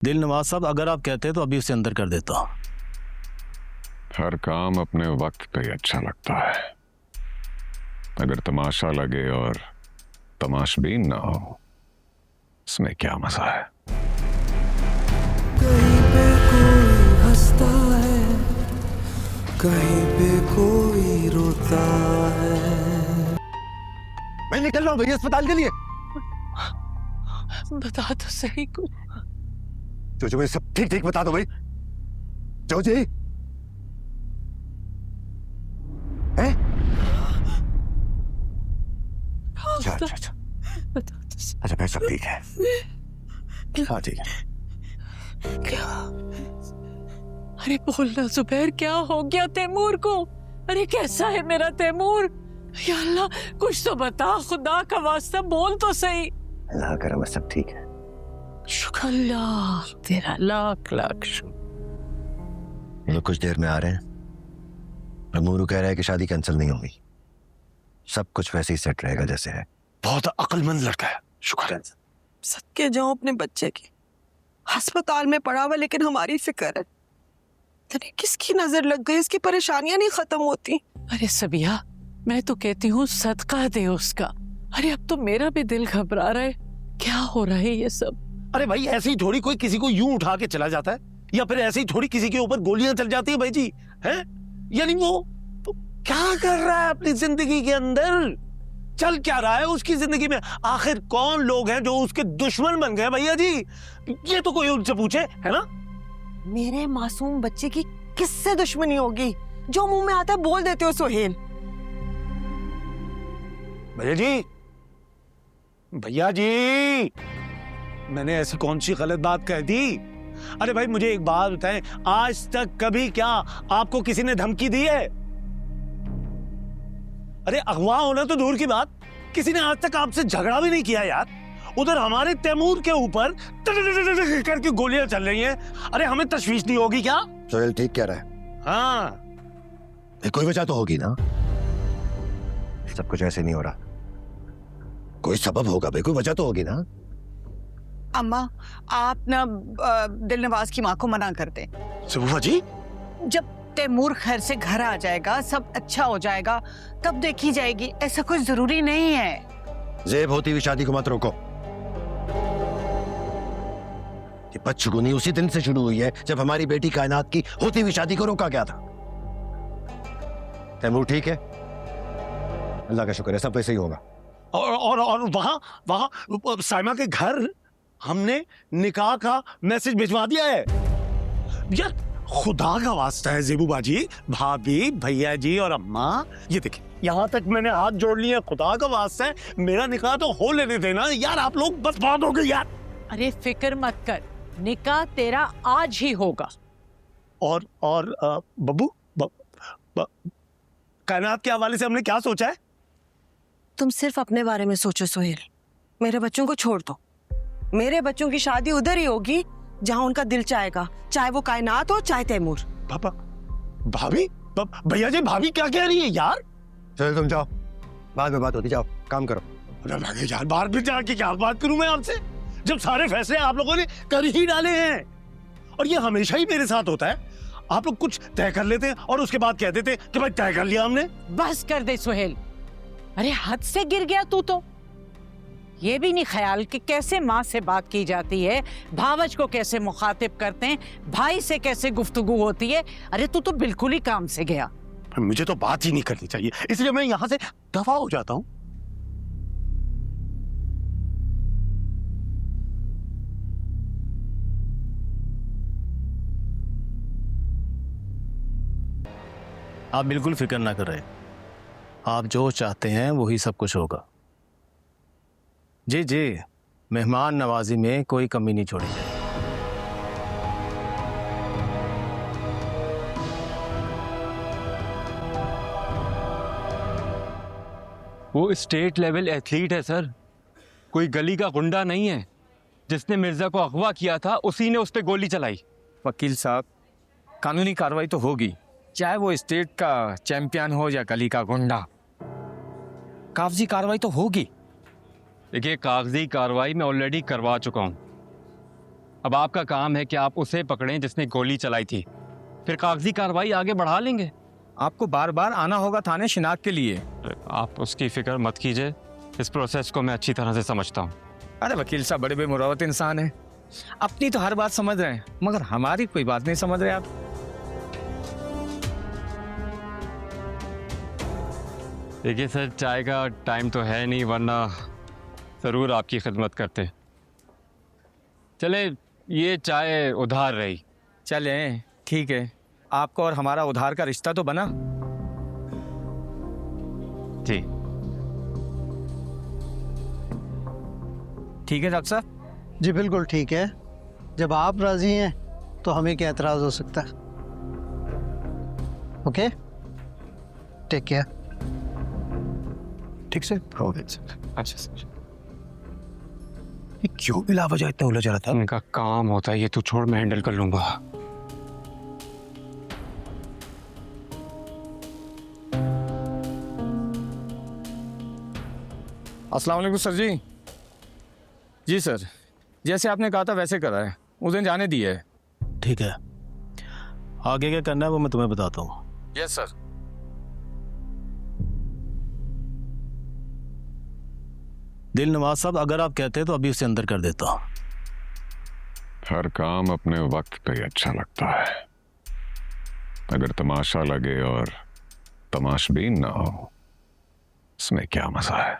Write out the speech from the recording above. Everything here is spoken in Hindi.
दिल नवाज साहब, अगर आप कहते तो अभी उसे अंदर कर देता हूं। हर काम अपने वक्त पे ही अच्छा लगता है। अगर तमाशा लगे और तमाशबीन ना हो, इसमें क्या मजा है। कहीं पे कोई हंसता है, कहीं पे कोई रोता है। मैं निकल रहा हूँ भैया अस्पताल के लिए। बता तो सही कुछ। जो मुझे सब ठीक ठीक बता दो भाई। जो जी हैं? अच्छा अच्छा अच्छा बता तो सही। अच्छा भाई सब ठीक है। हाँ ठीक है। क्या? अरे बोलना जुबैर, क्या हो गया तैमूर को? अरे कैसा है मेरा तैमूर? या अल्लाह, कुछ तो बता, खुदा का वास्ता बोल तो सही। अल्लाह का रहमत सब ठीक है। शुक्र अल्लाह तेरा, लाख लाख शुक्र। ये लोग कुछ देर में आ रहे हैं। अमूरू कह रहा है कि शादी कैंसिल नहीं होगी, सब कुछ वैसे ही सेट रहेगा जैसे है। बहुत अक्लमंद लड़का है। शुक्र है। सदके जाऊं अपने बच्चे की। अस्पताल में पड़ा हुआ, लेकिन हमारी फिक्र है। तने किसकी नजर लग गई, इसकी परेशानियां नहीं खत्म होती। अरे सबिया, मैं तो कहती हूँ सदका दे उसका। अरे अब तो मेरा भी दिल घबरा रहा है। क्या हो रहा है ये सब? अरे भाई, ऐसे ही थोड़ी कोई किसी को यूं उठा के चला जाता है, या फिर ऐसे ही थोड़ी किसी के ऊपर गोलियां चल जाती है भाई जी, हैं? यानी वो तो क्या कर रहा है अपनी जिंदगी के अंदर? चल क्या रहा है उसकी जिंदगी में? आखिर कौन लोग हैं जो उसके दुश्मन बन गए भैया जी? ये तो कोई उनसे पूछे, है ना? मेरे मासूम बच्चे की किससे दुश्मनी होगी? जो मुंह में आता है बोल देते हो सोहेल। भैया जी, भैया जी, मैंने ऐसी कौन सी गलत बात कह दी? अरे भाई मुझे एक बात बताएं, आज तक कभी क्या आपको किसी ने धमकी दी है? अरे अगवा होना तो दूर की बात, किसी ने आज तक आपसे झगड़ा भी नहीं किया यार। उधर हमारे तैमूर के ऊपर करके गोलियां चल रही हैं। अरे हमें तशवीश नहीं होगी क्या? सोहेल ठीक कह रहा है। हाँ, कोई वजह तो होगी ना, सब कुछ ऐसे नहीं हो रहा। कोई सबब होगा भाई, कोई वजह तो होगी ना। अम्मा, आप ना दिल नवाज की माँ को मना कर दें। सुबह जी, जब तैमूर खैर से घर आ जाएगा, सब अच्छा हो जाएगा, तब देखी जाएगी। ऐसा कोई जरूरी नहीं है। ज़ेब होती हुई शादी को मत रोको। ये बदशगुनी उसी दिन से शुरू हुई है जब हमारी बेटी कायनात की होती हुई शादी को रोका गया था। तैमूर ठीक है, अल्लाह का शुक्र है, सब वैसे ही होगा। और वहां साइमा के घर हमने निकाह का मैसेज भिजवा दिया है यार। खुदा का वास्ता है ज़ेबू बाजी, भाभी, भैया जी और अम्मा, ये देखिए यहाँ तक मैंने हाथ जोड़ लिए। खुदा का वास्ता है, मेरा निकाह तो हो लेने देना यार। आप लोग बस बात हो गई यार। अरे फिक्र मत कर, निकाह तेरा आज ही होगा। और बब्बू, कायनात के हवाले से हमने क्या सोचा है? तुम सिर्फ अपने बारे में सोचो सोहेल, मेरे बच्चों को छोड़ दो। मेरे बच्चों की शादी उधर ही होगी जहां उनका दिल चाहेगा, चाहे वो कायनात हो चाहे तैमूर। पापा, भाभी, भैया जी, भाभी क्या कह रही है यार? चलो तुम जाओ, बाद में बात होती, जाओ काम करो। अरे यार, बाहर भी जाके क्या बात करूं मैं आपसे, जब सारे फैसले आप लोगों ने कर ही डाले हैं। और ये हमेशा ही मेरे साथ होता है। आप लोग कुछ तय कर लेते हैं और उसके बाद कह देते कि भाई तय कर लिया हमने। बस कर दे सुहेल, अरे हद से गिर गया तू तो। ये भी नहीं ख्याल कि कैसे माँ से बात की जाती है, भावज को कैसे मुखातिब करते हैं, भाई से कैसे गुफ्तगू होती है। अरे तू तो बिल्कुल ही काम से गया। मुझे तो बात ही नहीं करनी चाहिए, इसलिए मैं यहाँ से दफा हो जाता हूँ। आप बिल्कुल फिक्र ना कर रहे, आप जो चाहते हैं वही सब कुछ होगा। जी जी, मेहमान नवाजी में कोई कमी नहीं छोड़ी जाएगी। वो स्टेट लेवल एथलीट है सर, कोई गली का गुंडा नहीं है। जिसने मिर्जा को अगवा किया था उसी ने उस पर गोली चलाई। वकील साहब, कानूनी कार्रवाई तो होगी, चाहे वो स्टेट का चैंपियन हो या गली का गुंडा। कागजी कार्रवाई तो होगी। देखिए, कागजी कार्रवाई मैं ऑलरेडी करवा चुका हूँ। अब आपका काम है कि आप उसे पकड़ें जिसने गोली चलाई थी, फिर कागजी कार्रवाई आगे बढ़ा लेंगे। आपको बार बार आना होगा थाने शिनाख्त के लिए। आप उसकी फिक्र मत कीजिए, इस प्रोसेस को मैं अच्छी तरह से समझता हूँ। अरे वकील साहब बड़े बेमुरवत इंसान हैं, अपनी तो हर बात समझ रहे हैं मगर हमारी कोई बात नहीं समझ रहे आप। देखिए सर, चाय का टाइम तो है नहीं, वरना ज़रूर आपकी खिदमत करते। चले, ये चाय उधार रही। चले ठीक है, आपको और हमारा उधार का रिश्ता तो बना। जी ठीक है डॉक्टर साहब। जी बिल्कुल ठीक है, जब आप राजी हैं तो हमें क्या एतराज हो सकता है। Okay, take care. ठीक से अच्छा सर, ये क्यों बिला वजह इतना उलझ रहा था? उनका काम होता है, ये तू छोड़, मैं हैंडल कर लूंगा। अस्सलाम वालेकुम सर जी। जी सर, जैसे आपने कहा था वैसे करा है, उस दिन जाने दिया है। ठीक है, आगे क्या करना है वो मैं तुम्हें बताता हूँ। Yes sir. दिल नवाज साहब, अगर आप कहते तो अभी उसे अंदर कर देता हूँ। हर काम अपने वक्त पे ही अच्छा लगता है। अगर तमाशा लगे और तमाशबीन ना हो, इसमें क्या मजा है।